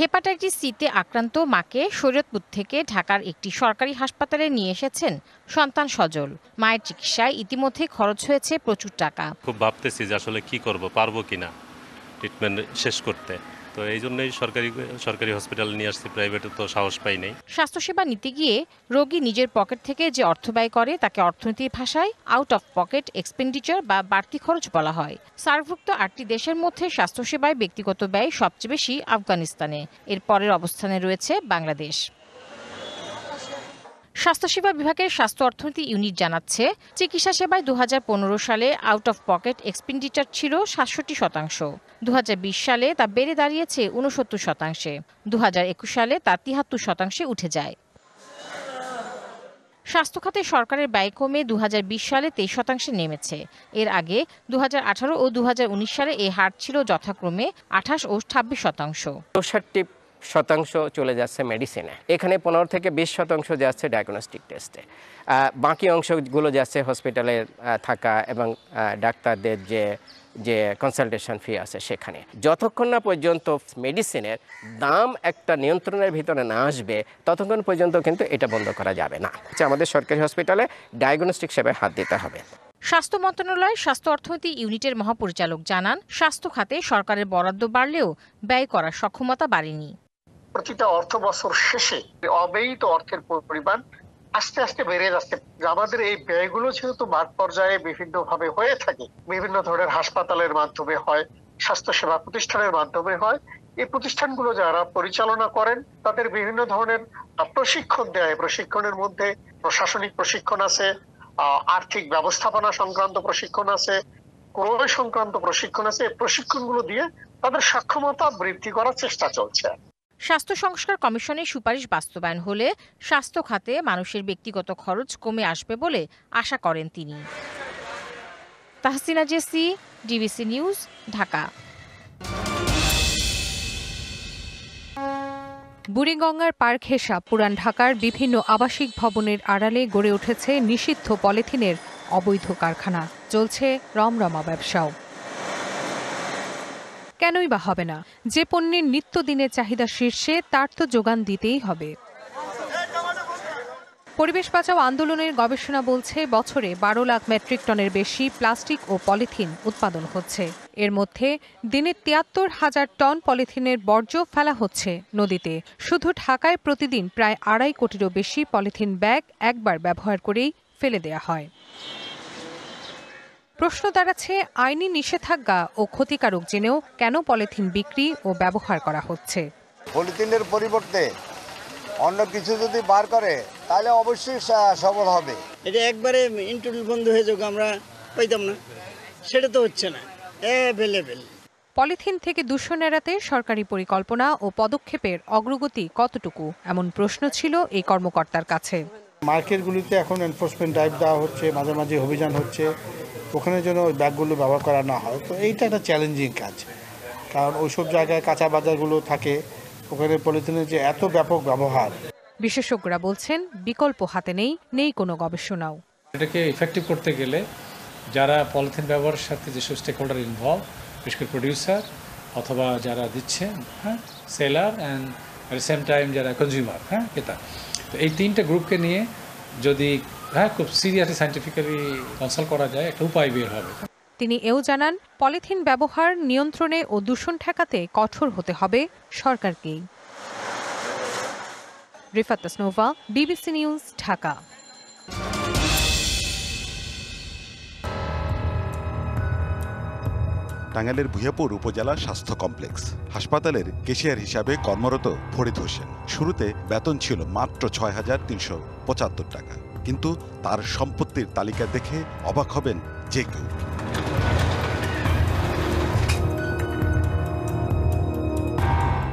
Hepatitis সিতে আক্রান্ত মাকে শরীয়তপুর থেকে ঢাকার একটি সরকারি হাসপাতালে নিয়ে এসেছেন সন্তান সজল। মায়ের চিকিৎসায় ইতিমধ্যে খরচ হয়েছে প্রচুর টাকা। খুব ভাবতেছি যে আসলে কি করব, পারবো কিনা ট্রিটমেন্ট শেষ করতে। তো এই জন্যই সরকারি হসপিটালে নিয়ে আসছি, প্রাইভেটে তো সাহস পাই নাই। স্বাস্থ্যসেবা নিতে গিয়ে রোগী নিজের পকেট থেকে যে অর্থ ব্যয় করে তাকে অর্থনীতির ভাষায় আউট অফ পকেট এক্সপেন্ডিচার বা বাড়তি খরচ বলা হয়। সার্কভুক্ত 8টি দেশের মধ্যে স্বাস্থ্যসেবায় ব্যক্তিগত ব্যয় সবচেয়ে বেশি আফগানিস্তানে, এর পরের অবস্থানে রয়েছে বাংলাদেশ। স্বাস্থ্যসেবা বিভাগের স্বাস্থ্য অর্থনীতি ইউনিট জানাচ্ছে, চিকিৎসা সেবায় 2015 সালে আউট অফ পকেট এক্সপেন্ডিচার ছিল 67%। 2020 সালে তা বেড়ে দাঁড়িয়েছে 69%। 2021 সালে তা 73%-এ উঠে যায়। স্বাস্থ্য খাতে সরকারের ব্যয় কমে 2020 সালে 23%-এ নেমেছে। এর আগে 2018 ও 2019 সালে এই হার ছিল যথাক্রমে 28 ও 26%। ৬৫% চলে যাচ্ছে মেডিসিনে, এখানে 15 থেকে 20% যাচ্ছে ডায়াগনস্টিক টেস্টে, বাকি অংশগুলো যাচ্ছে হসপিটালে থাকা এবং ডাক্তারদের যে কনসালটেশন ফি আছে সেখানে। যতক্ষণ না পর্যন্ত মেডিসিনের দাম একটা নিয়ন্ত্রণের ভিতরে না আসবে ততক্ষণ পর্যন্ত কিন্তু এটা বন্ধ করা যাবে না। আমাদের সরকারি হসপিটালে ডায়াগনস্টিক সেবায় হাত দিতে হবে। স্বাস্থ্য মন্ত্রণালয়ের স্বাস্থ্য অর্থনীতি ইউনিটের মহাপরিচালক জানান, স্বাস্থ্য খাতে সরকারের বরাদ্দ বাড়লেও ব্যয় করার সক্ষমতা বাড়েনি। প্রতিটা অর্থ বছর শেষে অব্যয়িত অর্থের পরিমাণ আস্তে আস্তে বেড়ে যাচ্ছে। আমাদের এই ব্যয়গুলো যেহেতু মাঠ পর্যায়ে বিভিন্নভাবে হয়ে থাকে, বিভিন্ন ধরনের হাসপাতালের মাধ্যমে হয়, স্বাস্থ্যসেবা প্রতিষ্ঠানের মাধ্যমে হয়, এই প্রতিষ্ঠানগুলো যারা পরিচালনা করেন তাদের বিভিন্ন ধরনের প্রশিক্ষণ দেয়। প্রশিক্ষণের মধ্যে প্রশাসনিক প্রশিক্ষণ আছে, আর্থিক ব্যবস্থাপনা সংক্রান্ত প্রশিক্ষণ আছে, ক্রয় সংক্রান্ত প্রশিক্ষণ আছে। এই প্রশিক্ষণগুলো দিয়ে তাদের সক্ষমতা বৃদ্ধি করার চেষ্টা চলছে। স্বাস্থ্য সংস্কার কমিশনের সুপারিশ বাস্তবায়ন হলে স্বাস্থ্য খাতে মানুষের ব্যক্তিগত খরচ কমে আসবে বলে আশা করেন তিনি। Tahsina Jessy, DBC news, Dhaka. বুড়িগঙ্গার পার ঘেঁষা পুরান ঢাকার বিভিন্ন আবাসিক ভবনের আড়ালে গড়ে উঠেছে নিষিদ্ধ পলিথিনের অবৈধ কারখানা। চলছে রমরমা ব্যবসাও। কেনই বা হবে না? যে পণ্যের নিত্যদিনের চাহিদা শীর্ষে তার তো যোগান দিতেই হবে। পরিবেশ বাঁচাও আন্দোলনের গবেষণা বলছে, বছরে 12 লাখ মেট্রিক টনের বেশি প্লাস্টিক ও পলিথিন উৎপাদন হচ্ছে। এর মধ্যে দিনে 73,000 টন পলিথিনের বর্জ্য ফেলা হচ্ছে নদীতে। শুধু ঢাকায় প্রতিদিন প্রায় 2.5 কোটিরও বেশি পলিথিন ব্যাগ একবার ব্যবহার করেই ফেলে দেয়া হয়। প্রশ্ন দাঁড়াচ্ছে, আইনি নিষেধাজ্ঞা ও ক্ষতিকারক জেনেও কেন পলিথিন বিক্রি ও ব্যবহার করা হচ্ছে? পলিথিনের পরিবর্তে অন্য কিছু যদি বার করে তাহলে অবশ্যই সফল হবে। এটা একবারে ইন্টারনেট বন্ধ হয়ে যাবে, আমরা পাইতাম না, সেটা তো হচ্ছে না। অ্যাভেলেবেল পলিথিন থেকে দূষণ এড়াতে সরকারি পরিকল্পনা ও পদক্ষেপের অগ্রগতি কতটুকু, এমন প্রশ্ন ছিল এই কর্মকর্তার কাছে। মার্কেটগুলিতে এখন এনফোর্সমেন্ট ড্রাইভ দেওয়া হচ্ছে, মাঝে মাঝে অভিযান হচ্ছে, ওখানে যেন ওই ব্যাগগুলো ব্যবহার করা না হয়। তো এইটা একটা চ্যালেঞ্জিং কাজ, কারণ ওইসব জায়গায় কাঁচা বাজারগুলো থাকে, ওখানে পলিথিনের যে এত ব্যাপক ব্যবহার। বিশেষজ্ঞরা বলছেন, বিকল্প হাতে নেই কোনো গবেষণাও। এটাকে ইফেক্টিভ করতে গেলে যারা পলিথিন ব্যবহারের সাথে যেসব স্টেক হোল্ডার ইনভলভ, বিশেষ করে প্রডিউসার অথবা যারা দিচ্ছে, seller and at the same time যারা কনজিউমার, ক্রেতা, তো এই 3টে গ্রুপকে নিয়ে যদি খুব সিরিয়াসলি সায়েন্টিফিক্যালি কনসাল্ট করা যায়, একটা উপায় বের হবে। তিনি এও জানান, পলিথিন ব্যবহার নিয়ন্ত্রণে ও দূষণ ঠেকাতে কঠোর হতে হবে সরকারকেই। Rifat Tasnova, DBC news, Dhaka. টাঙ্গাইলের ভূঁইয়াপুর উপজেলা স্বাস্থ্য কমপ্লেক্স হাসপাতালের ক্যাশিয়ার হিসাবে কর্মরত ফরিদ হোসেন। শুরুতে বেতন ছিল মাত্র 6,375 টাকা, কিন্তু তার সম্পত্তির তালিকা দেখে অবাক হবেন যে কেউ।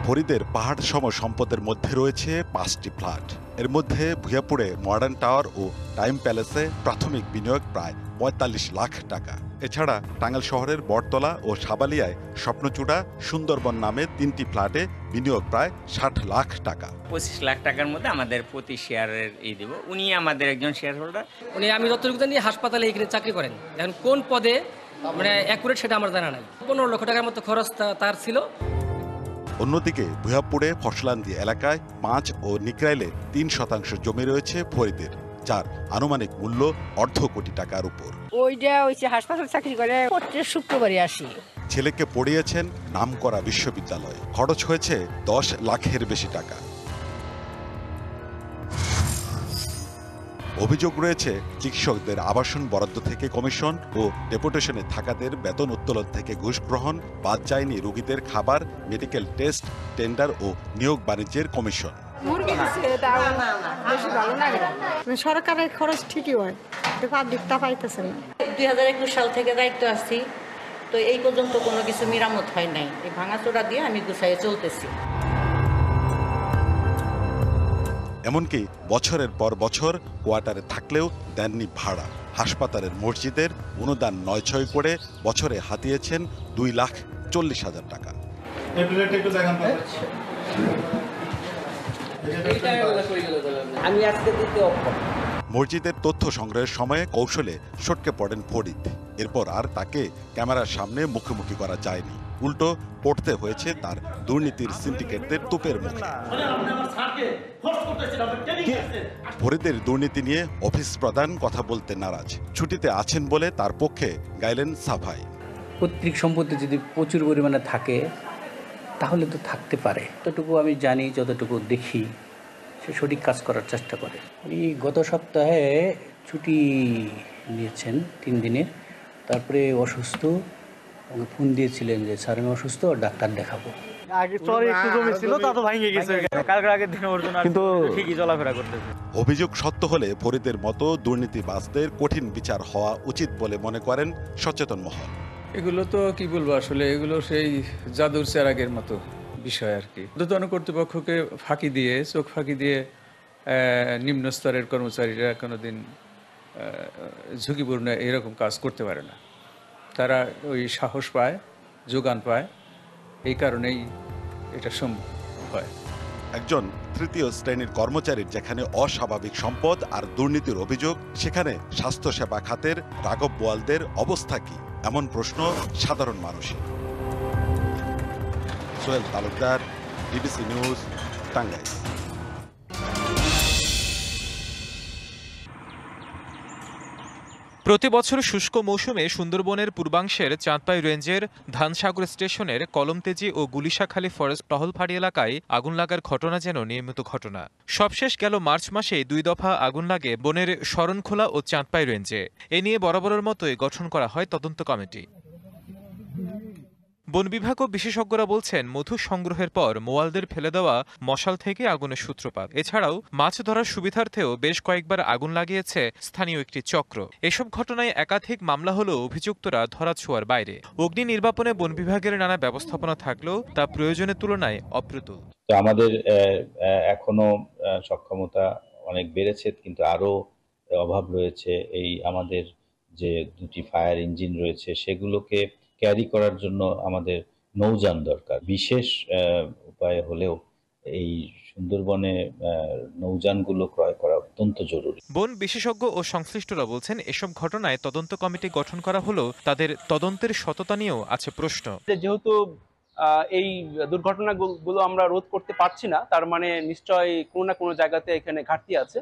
ফরিদের পাহাড় সম সম্পদের মধ্যে রয়েছে 5টি ফ্ল্যাট। এর মধ্যে ভূঁইয়াপুরে মডার্ন টাওয়ার ও টাইম প্যালেসে প্রাথমিক বিনিয়োগ প্রায় 45 লাখ টাকা। এছাড়া টাঙ্গাইল শহরের বটতলা ও সাবালিয়ায় স্বপ্নচূড়া, সুন্দরবন নামে 3টি ফ্ল্যাটে বিনিয়োগ প্রায় 60 লাখ টাকা। 25 লাখ টাকার মধ্যে আমাদের প্রতি শেয়ারের দেব। উনি আমাদের একজন শেয়ার হোল্ডার। উনি আমি যতটুকু জানি হাসপাতালে এখানে চাকরি করেন। এখন কোন পদে অ্যাকুরেট সেটা আমার জানা নাই। 15 লক্ষ টাকার মতো খরচ তার ছিল। অন্যদিকে ভুয়াপুরে ফসলান্দি এলাকায় 5 ও নিকরাইলে 3% জমি রয়েছে ফরিদের, যার আনুমানিক মূল্য $1.5 কোটি টাকার উপর। ওইটা হচ্ছে হাসপাতাল চাকরি করে, প্রত্যেক শুক্রবারে আসি। ছেলেকে পড়িয়েছেন নামকরা বিশ্ববিদ্যালয়ে, খরচ হয়েছে 10 লাখের বেশি টাকা। অভিযোগ রয়েছে চিকিৎসকদের আবাসন বরাদ্দ থেকে কমিশন ও ডেপুটেশনে থাকাদের বেতন উত্তোলন থেকে ঘুষ গ্রহণ, বাদ যায়নি রোগীদের খাবার, মেডিকেল টেস্ট, টেন্ডার ও নিয়োগ বাণিজ্যের কমিশন। সরকারের খরচ ঠিকই হয়, পাবলিকটা পাইতেছে না। 2021 সাল থেকে দায়িত্ব আসছি, তো এই পর্যন্ত কোনো কিছু মেরামত হয় নাই। এই ভাঙাচোরা দিয়ে আমি গুছাইয়ে চলতেছি। এমনকি বছরের পর বছর কোয়ার্টারে থাকলেও দেননি ভাড়া। হাসপাতালের মসজিদের অনুদান 9-6 করে বছরে হাতিয়েছেন 2,40,000 টাকা। মসজিদের তথ্য সংগ্রহের সময়ে কৌশলে সটকে পড়েন ফরিদ। এরপর আর তাকে ক্যামেরার সামনে মুখোমুখি করা যায়নি, উল্টো পড়তে হয়েছে তার দুর্নীতির সিন্ডিকেটদের তোপের মুখে। ফরিদের দুর্নীতি নিয়ে অফিস প্রধান কথা বলতে নারাজ, ছুটিতে আছেন বলে তার পক্ষে গাইলেন সাফাই। পৈতৃক সম্পত্তি যদি প্রচুর পরিমাণে থাকে তাহলে তো থাকতে পারে, যতটুকু আমি জানি, যতটুকু দেখি, সে সঠিক কাজ করার চেষ্টা করে। উনি গত সপ্তাহে ছুটি নিয়েছেন 3 দিনের, তারপরে অসুস্থ, আমাকে ফোন দিয়েছিলেন যে স্যার আমি অসুস্থ, ডাক্তার দেখাবো। অভিযোগ সত্য হলে ফরিদের মতো দুর্নীতিবাজদের কঠিন বিচার হওয়া উচিত বলে মনে করেন সচেতন মহল। এগুলো তো কি বলবো, আসলে এগুলো সেই জাদুর চেরাগের মতো বিষয় আর কি। ঊর্ধ্বতন কর্তৃপক্ষকে ফাঁকি দিয়ে, চোখ ফাঁকি দিয়ে নিম্ন স্তরের কর্মচারীরা কোনোদিন ঝুঁকিপূর্ণ এরকম কাজ করতে পারে না। তারা ওই সাহস পায়, যোগান পায়, এই কারণেই এটা সম্ভব হয়। একজন তৃতীয় শ্রেণীর কর্মচারীর যেখানে অস্বাভাবিক সম্পদ আর দুর্নীতির অভিযোগ, সেখানে স্বাস্থ্যসেবা খাতের রাঘব বোয়ালদের অবস্থা কি? এমন প্রশ্ন সাধারণ মানুষের। Sohel Talukdar, DBC news, Tangail. প্রতি বছর শুষ্ক মৌসুমে সুন্দরবনের পূর্বাংশের চাঁদপাই রেঞ্জের ধানসাগর স্টেশনের কলমতেজি ও গুলিশাখালী ফরেস্ট টহল ফাঁড়ি এলাকায় আগুন লাগার ঘটনা যেন নিয়মিত ঘটনা। সবশেষ গেল মার্চ মাসে 2 দফা আগুন লাগে বনের শরণখোলা ও চাঁদপাই রেঞ্জে। এ নিয়ে বরাবরের মতোই গঠন করা হয় তদন্ত কমিটি। বন বিভাগ ও বিশেষজ্ঞরা বলছেন, মধু সংগ্রহের পর মোয়ালদের ফেলে দেওয়া মশাল থেকে আগুনের সূত্রপাত। এছাড়াও মাছ ধরার সুবিধার্থেও বেশ কয়েকবার আগুন লাগিয়েছে স্থানীয় একটি চক্র। এসব ঘটনায় একাধিক মামলা হলেও অভিযুক্তরা ধরাছোঁয়ার বাইরে। অগ্নি নির্বাপনে বন বিভাগের নানা ব্যবস্থাপনা থাকলেও তা প্রয়োজনের তুলনায় অপ্রতুল। আমাদের এখনো সক্ষমতা অনেক বেড়েছে, কিন্তু আরো অভাব রয়েছে। এই আমাদের যে 2টি ফায়ার ইঞ্জিন রয়েছে, সেগুলোকে ক্যারি করার জন্য আমাদের নৌযান দরকার। বিশেষ উপায় হলেও এই সুন্দরবনে নৌযানগুলো ক্রয় করা অত্যন্ত জরুরি। বন বিশেষজ্ঞ ও সংশ্লিষ্টরা বলছেন, এসব ঘটনায় তদন্ত কমিটি গঠন করা হলেও তাদের তদন্তের সততা নিয়েও আছে প্রশ্ন। যেহেতু এই দুর্ঘটনাগুলো আমরা রোধ করতে পারছি না, তার মানে নিশ্চয়ই কোনো না কোনো জায়গাতে এখানে ঘাটতি আছে।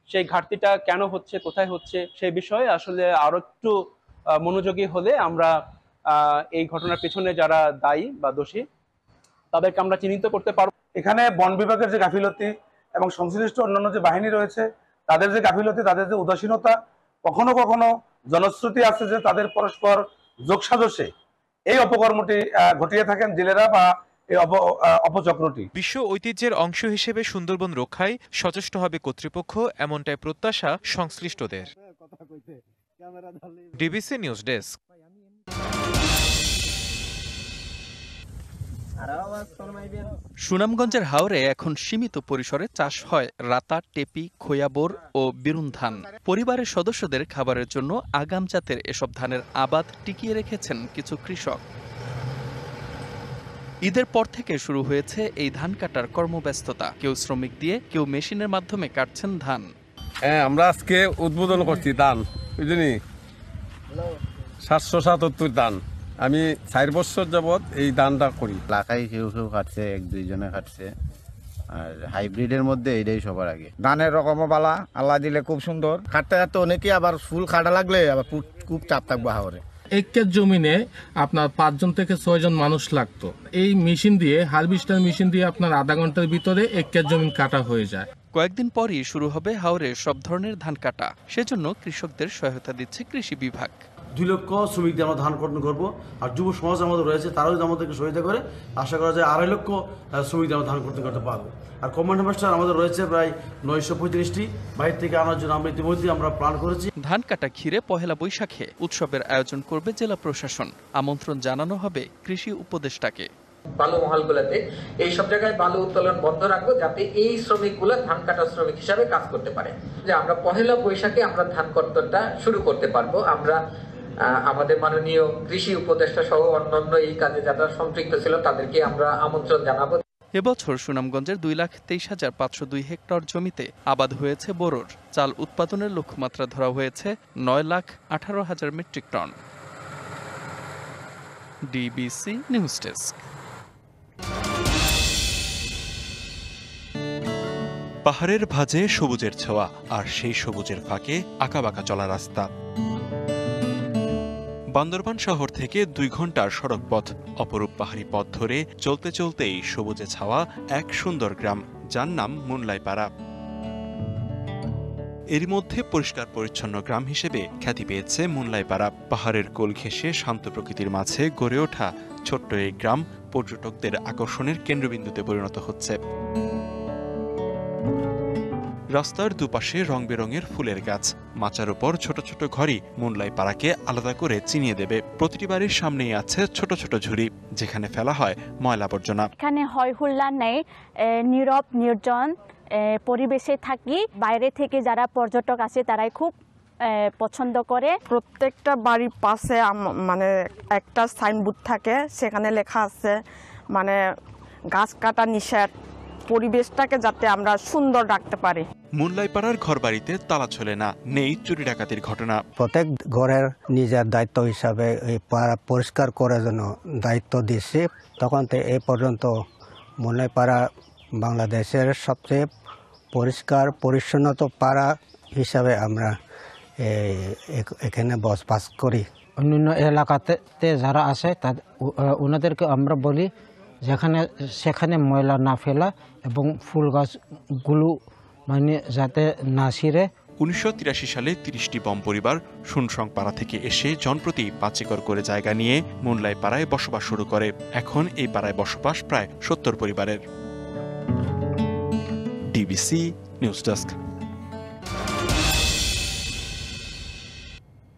সেই ঘাটতিটা কেন হচ্ছে, কোথায় হচ্ছে, সেই বিষয়ে আসলে আরো একটু মনোযোগী হলে আমরা এই ঘটনার পেছনে যারা দায়ী বা দোষী তাদেরকে আমরা চিহ্নিত করতে পারব। এখানে বন বিভাগের যে গাফিলতি এবং সংশ্লিষ্ট অন্যান্য যে বাহিনী রয়েছে তাদের যে গাফিলতি, তাদের যে উদাসীনতা, কখনো কখনো জনশ্রুতি আছে যে তাদের পরস্পর যোগসাজশে এই অপকর্মটি ঘটিয়ে থাকেন জেলেরা বা এই অপচক্রটি। বিশ্ব ঐতিহ্যের অংশ হিসেবে সুন্দরবন রক্ষায় সচেষ্ট হবে কর্তৃপক্ষ, এমনটাই প্রত্যাশা সংশ্লিষ্টদের। DBC news desk. সুনামগঞ্জের হাওরে এখন সীমিত পরিসরে চাষ হয় রাতা, টেপি, খোয়াবোর ও বিরুন ধান। পরিবারের সদস্যদের খাবারের জন্য আগাম জাতের এসব ধানের আবাদ টিকিয়ে রেখেছেন কিছু কৃষক। ঈদের পর থেকে শুরু হয়েছে এই ধান কাটার কর্মব্যস্ততা। কেউ শ্রমিক দিয়ে, কেউ মেশিনের মাধ্যমে কাটছেন ধান। হ্যাঁ, আমরা আজকে উদ্বোধন করছি ধান, বুঝলি 777 ধান। আমি 4 বছর যাবৎ এই ধানটা করি। এলাকায় কেউ কেউ কাটছে, 1-2 জনে কাটছে, আর হাইব্রিডের মধ্যে এটাই সবার আগে। ধানের রকমও বালা, আল্লাহ দিলে খুব সুন্দর। কাটতে কাটতে অনেকেই আবার ফুল কাটা লাগলে আবার খুব চাপ থাকবো হাওরে। একের জমিনে আপনার 5 জন থেকে 6 জন মানুষ লাগতো। এই মেশিন দিয়ে, হারভেস্টার মেশিন দিয়ে আপনার আধা ঘন্টার ভিতরে একের জমি কাটা হয়ে যায়। কয়েকদিন পরই শুরু হবে হাওরে সব ধরনের ধান কাটা। সেজন্য কৃষকদের সহায়তা দিচ্ছে কৃষি বিভাগ। 2 লক্ষ শ্রমিক দিয়ে আমরা ধান কর্তন করবো, আর যুব সমাজ আমাদের রয়েছে, তারাও যদি আমাদেরকে সহায়তা করে আশা করা যায় 2.5 লক্ষ শ্রমিক দিয়ে আমরা ধান কর্তন করতে পারবো। আর কম্বাইন্ড হারভেস্টার আমাদের রয়েছে প্রায় 935টি, বাইরে থেকে আনার জন্য আমরা ইতিমধ্যে প্ল্যান করেছি। ধান কাটা ঘিরে পহেলা বৈশাখে উৎসবের আয়োজন করবে জেলা প্রশাসন। আমন্ত্রণ জানানো হবে কৃষি উপদেষ্টাকে। বালু মহলগুলোতে এই সব জায়গায় বালু উত্তোলন বন্ধ রাখবো, যাতে এই শ্রমিকগুলো ধান কাটা শ্রমিক হিসাবে কাজ করতে পারে। যে আমরা পহেলা বৈশাখে আমরা ধান কর্তনটা শুরু করতে পারবো। আমরা আমাদের মাননীয় কৃষি উপদেষ্টা সহ অন্যান্য এই কাজে যারা সম্পৃক্ত ছিল তাদেরকে আমরা আমন্ত্রণ জানাবো। এবছর সুনামগঞ্জের 2,23,502 হেক্টর জমিতে আবাদ হয়েছে বোরোর। চাল উৎপাদনের লক্ষ্যমাত্রা ধরা হয়েছে 9,18,000 metric ton. DBC news desk. পাহাড়ের ভাঁজে সবুজের ছোঁয়া, আর সেই সবুজের ফাঁকে আঁকাবাঁকা চলা রাস্তা। বান্দরবান শহর থেকে 2 ঘন্টার সড়ক পথ। অপরূপ পাহাড়ি পথ ধরে চলতে চলতেই সবুজে ছাওয়া এক সুন্দর গ্রাম, যার নাম মুনলাইপাড়া। এরই মধ্যে পরিষ্কার পরিচ্ছন্ন গ্রাম হিসেবে খ্যাতি পেয়েছে মুনলাইপাড়া। পাহাড়ের কোল ঘেঁষে শান্ত প্রকৃতির মাঝে গড়ে ওঠা ছোট্ট এই গ্রাম পর্যটকদের আকর্ষণের কেন্দ্রবিন্দুতে পরিণত হচ্ছে। রাস্তার দুপাশে রং বেরঙের ফুলের গাছ, মাচার উপর ছোট ছোট ঘরই মুনলাইপাড়াকে আলাদা করে চিনিয়ে দেবে। প্রতিটি বাড়ির সামনেই আছে ছোট ছোট ঝুড়ি, যেখানে ফেলা হয় ময়লা আবর্জনা। এখানে হয় হুল্লা নেই, নীরব নির্জন পরিবেশে থাকি। বাইরে থেকে যারা পর্যটক আসে তারাই খুব পছন্দ করে। প্রত্যেকটা বাড়ির পাশে মানে একটা সাইনবোর্ড থাকে, সেখানে লেখা আছে মানে গাছ কাটা নিষেধ, পরিবেশটাকে যাতে আমরা সুন্দর রাখতে পারি। মুনলাইপাড়ার ঘরবাড়িতে তালা ঝোলে না, নেই চুরি ডাকাতির ঘটনা। প্রত্যেক ঘরের নিজের দায়িত্ব হিসাবে এই পাড়া পরিষ্কার করার জন্য দায়িত্ব দিয়েছি। তখন থেকে এই পর্যন্ত মুনলাইপাড়া বাংলাদেশের সবচেয়ে পরিষ্কার পরিচ্ছন্নতা পাড়া হিসাবে আমরা এখানে বসবাস করি। অন্যান্য এলাকাতে যারা আসে ওনাদেরকে আমরা বলি সেখানে ময়লা না ফেলা এবং ফুল গাছগুলো মানে যাতে না ছিঁড়ে। 1983 সালে 30টি বম পরিবার শুনসং পাড়া থেকে এসে জনপ্রতি 5 একর করে জায়গা নিয়ে মুনলাইপাড়ায় বসবাস শুরু করে। এখন এই পাড়ায় বসবাস প্রায় 70 পরিবারের। DBC news desk.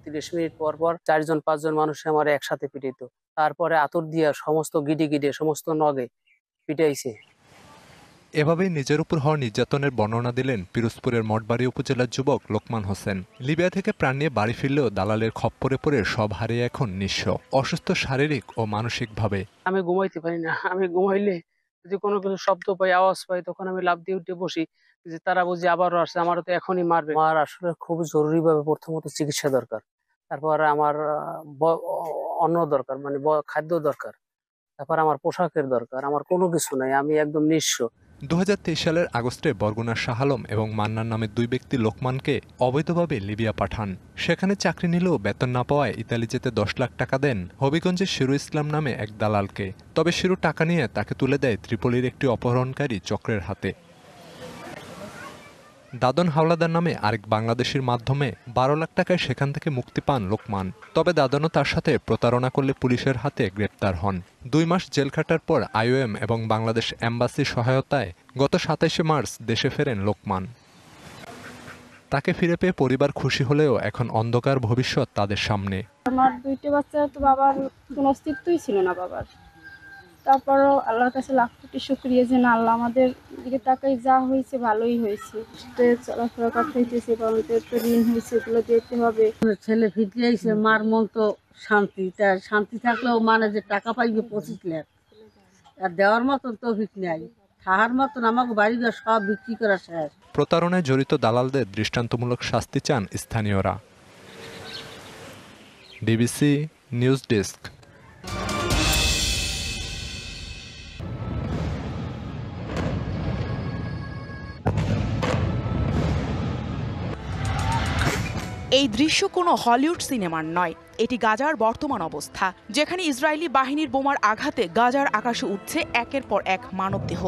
30 মিনিট পর 4 জন 5 জন মানুষ আমার একসাথে পিটাইতো। তারপরে আতর দিয়া সমস্ত গিডে সমস্ত নগে পিটাইছে। এভাবেই নিজের উপর হওয়া নির্যাতনের বর্ণনা দিলেন পিরোজপুরের মঠবাড়ি উপজেলার যুবক লোকমান হোসেন। লিবিয়া থেকে প্রাণ নিয়ে বাড়ি ফিরলেও দালালের খপ্পরে পড়ে সব হারিয়ে এখন নিঃস্ব, অসুস্থ শারীরিক ও মানসিকভাবে। আমি ঘুমাইতে পারি না। আমি ঘুমাইলে যদি কোনো কিছু শব্দ পাই, আওয়াজ পাই, তখন আমি লাফ দিয়ে উঠে বসি যে তারা বুঝি আবারও আসছে, আমারও তো এখনই মারবে। আমার আসলে খুব জরুরিভাবে প্রথমত চিকিৎসা দরকার, তারপর আমার অন্ন দরকার, মানে খাদ্য দরকার, তারপর আমার পোশাকের দরকার। আমার কোনো কিছু নাই, আমি একদম নিঃস্ব। 2023 সালের আগস্টে বরগুনার শাহ আলম এবং মান্নার নামে 2 ব্যক্তি লোকমানকে অবৈধভাবে লিবিয়া পাঠান। সেখানে চাকরি নিলেও বেতন না পাওয়ায় ইতালি যেতে 10 লাখ টাকা দেন হবিগঞ্জের শিরু ইসলাম নামে এক দালালকে। তবে শিরু টাকা নিয়ে তাকে তুলে দেয় ত্রিপলির একটি অপহরণকারী চক্রের হাতে। দাদন হাওলাদার নামে আরেক বাংলাদেশির মাধ্যমে 12 লাখ টাকায় সেখান থেকে মুক্তি পান লোকমান। তবে দাদনও তার সাথে প্রতারণা করলে পুলিশের হাতে গ্রেপ্তার হন। 2 মাস জেল খাটার পর IOM এবং বাংলাদেশ এম্বাসির সহায়তায় গত 27 মার্চ দেশে ফেরেন লোকমান। তাকে ফিরে পেয়ে পরিবার খুশি হলেও এখন অন্ধকার ভবিষ্যৎ তাদের সামনে। আমার 2টা বাচ্চা, তো বাবার কোনো অস্তিত্বই ছিল না বাবার। তারপরও আল্লাহর কাছে লাখ কোটি শুকরিয়া যে না, আল্লাহ আমাদের দিকে তাকাই, যা হয়েছে ভালোই হয়েছে। চলাফেরা করতে হইতেছে, বাবাদের তো ঋণ হয়েছে, এগুলো দিতে হবে। ছেলে ফিরে আইছে, মার মন তো শান্তি। তার শান্তি থাকলেও মানে যে টাকা পাইবে 25 লাখ, আর দেওয়ার মতন তো ভিক নেই, থাকার মতন আমাকে বাড়িঘর সব বিক্রি করা শেষ। প্রতারণায় জড়িত দালালদের দৃষ্টান্তমূলক শাস্তি চান স্থানীয়রা। DBC news desk. এই দৃশ্য কোনো হলিউড সিনেমার নয়, এটি গাজার বর্তমান অবস্থা, যেখানে ইসরায়েলি বাহিনীর বোমার আঘাতে গাজার আকাশে উঠছে একের পর এক মানবদেহ।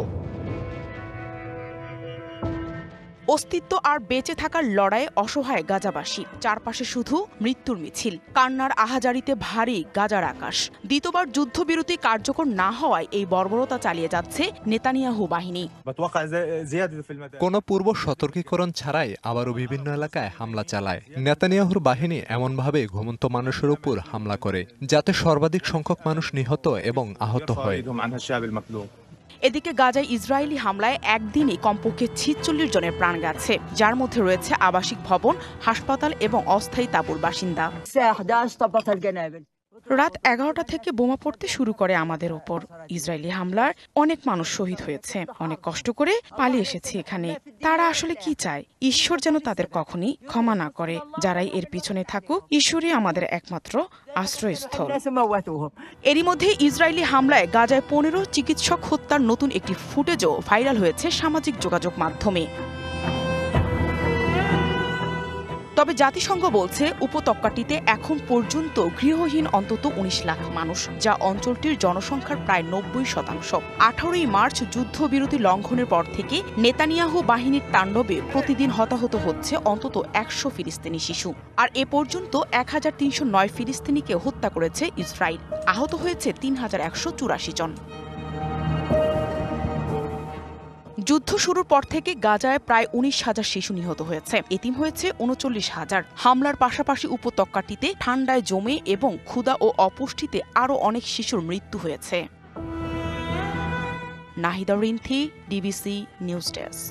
অস্তিত্ব আর বেঁচে থাকার লড়াইয়ে অসহায় গাজাবাসী, চারপাশে শুধু মৃত্যুর মিছিল, কান্নার আহাজারিতে ভারী গাজার আকাশ। দ্বিতীয়বার যুদ্ধবিরতি কার্যকর না হওয়ায় এই বর্বরতা চালিয়ে যাচ্ছে নেতানিয়াহু বাহিনী। কোনো পূর্ব সতর্কীকরণ ছাড়াই আবারও বিভিন্ন এলাকায় হামলা চালায় নেতানিয়াহুর বাহিনী। এমনভাবে ঘুমন্ত মানুষের উপর হামলা করে যাতে সর্বাধিক সংখ্যক মানুষ নিহত এবং আহত হয়। এদিকে গাজায় ইসরায়েলি হামলায় একদিনই কমপক্ষে 46 জনের প্রাণ গেছে, যার মধ্যে রয়েছে আবাসিক ভবন, হাসপাতাল এবং অস্থায়ী তাঁবুর বাসিন্দা। রাত 11টা থেকে বোমা পড়তে শুরু করে আমাদের ওপর। ইসরায়েলি হামলার অনেক মানুষ শহীদ হয়েছে, অনেক কষ্ট করে পালিয়ে এসেছে এখানে। তারা আসলে কি চায়? ঈশ্বর যেন তাদের কখনই ক্ষমা না করে। যারাই এর পিছনে থাকুক, ঈশ্বরই আমাদের একমাত্র আশ্রয়স্থল। এরই মধ্যে ইসরায়েলি হামলায় গাজায় 15 চিকিৎসক হত্যার নতুন একটি ফুটেজও ভাইরাল হয়েছে সামাজিক যোগাযোগ মাধ্যমে। তবে জাতিসংঘ বলছে উপত্যকাটিতে এখন পর্যন্ত গৃহহীন অন্তত 19 লাখ মানুষ, যা অঞ্চলটির জনসংখ্যার প্রায় 90%। 18ই মার্চ যুদ্ধবিরতি লঙ্ঘনের পর থেকে নেতানিয়াহু বাহিনীর তাণ্ডবে প্রতিদিন হতাহত হচ্ছে অন্তত 100 ফিলিস্তিনি শিশু। আর এ পর্যন্ত 1309 ফিলিস্তিনিকে হত্যা করেছে ইসরায়েল। আহত হয়েছে 3184 জন। যুদ্ধ শুরুর পর থেকে গাজায় প্রায় 19,000 শিশু নিহত হয়েছে, এতিম হয়েছে 39,000। হামলার পাশাপাশি উপত্যকাটিতে ঠান্ডায় জমে এবং ক্ষুধা ও অপুষ্টিতে আরও অনেক শিশুর মৃত্যু হয়েছে। Nahida Rinthi, DBC news desk.